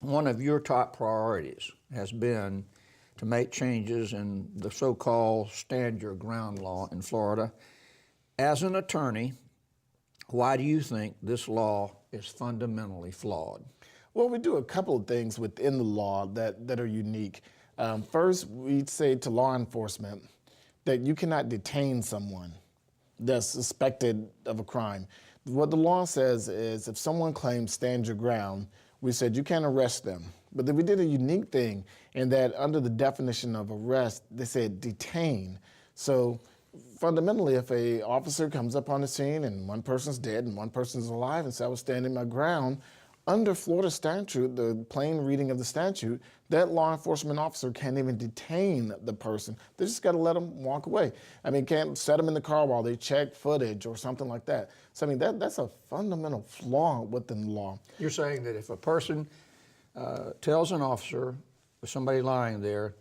one of your top priorities has been to make changes in the so-called stand your ground law in Florida. As an attorney, why do you think this law is fundamentally flawed? Well, we do a couple of things within the law that are unique. First, we'd say to law enforcement that you cannot detain someone that's suspected of a crime. What the law says is if someone claims stand your ground, we said you can't arrest them. But then we did a unique thing in that under the definition of arrest, they said detain. So fundamentally, if a officer comes up on the scene and one person's dead and one person's alive and says, I was standing my ground, under Florida statute, the plain reading of the statute, that law enforcement officer can't even detain the person. They just got to let them walk away. I mean, can't set them in the car while they check footage or something like that. So, I mean, that's a fundamental flaw within the law. You're saying that if a person tells an officer, or somebody lying there,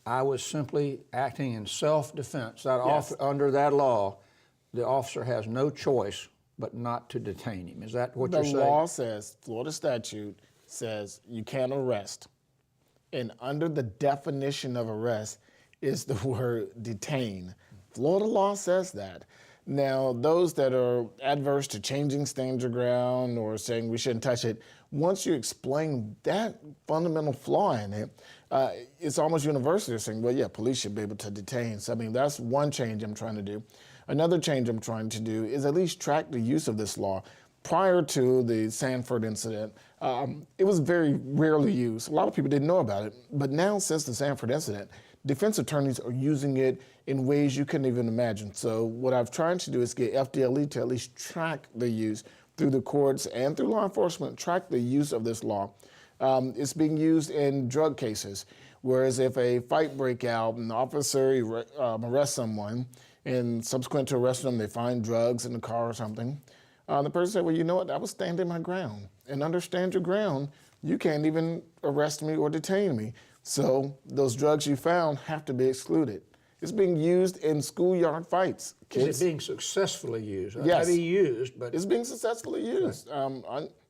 I was simply acting in self-defense, Yes. Under that law, the officer has no choice but not to detain him. Is that what you're saying? The law says, Florida statute says you can't arrest. And under the definition of arrest is the word detain. Florida law says that. Now, those that are adverse to changing stand your ground or saying we shouldn't touch it, once you explain that fundamental flaw in it, it's almost universal. They're saying, well, yeah, police should be able to detain. So, I mean, that's one change I'm trying to do. Another change I'm trying to do is at least track the use of this law. Prior to the Sanford incident, it was very rarely used. A lot of people didn't know about it. But now, since the Sanford incident, defense attorneys are using it in ways you couldn't even imagine. So what I've tried to do is get FDLE to at least track the use through the courts and through law enforcement, track the use of this law. It's being used in drug cases, whereas if a fight breaks out and the officer arrests someone, and subsequent to arresting them, they find drugs in the car or something, the person said, well, you know what, I was standing my ground. And under stand your ground, you can't even arrest me or detain me. So those drugs you found have to be excluded. It's being used in schoolyard fights. Is it being successfully used? Yes. Maybe used, but... It's being successfully used.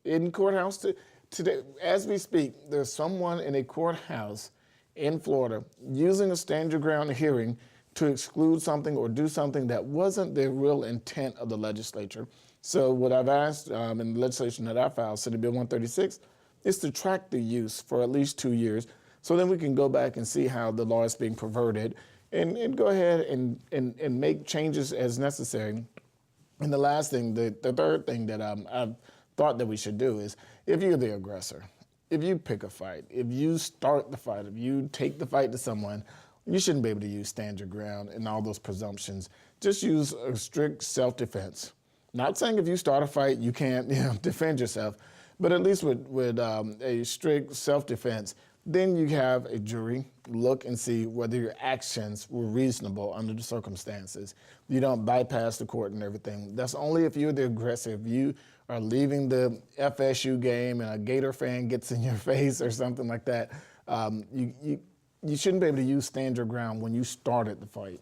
In courthouse today, as we speak, there's someone in a courthouse in Florida using a stand your ground hearing to exclude something or do something that wasn't the real intent of the legislature. So what I've asked in the legislation that I filed, Senate Bill 136, is to track the use for at least 2 years, so then we can go back and see how the law is being perverted and go ahead and make changes as necessary. And the last thing, the third thing that I've thought that we should do is, if you're the aggressor, if you pick a fight, if you start the fight, if you take the fight to someone, you shouldn't be able to use stand your ground and all those presumptions. Just use a strict self-defense. Not saying if you start a fight, you can't defend yourself, but at least with a strict self-defense, then you have a jury look and see whether your actions were reasonable under the circumstances. You don't bypass the court and everything. That's only if you're the aggressor. If you are leaving the FSU game and a Gator fan gets in your face or something like that, you shouldn't be able to use stand your ground when you started the fight.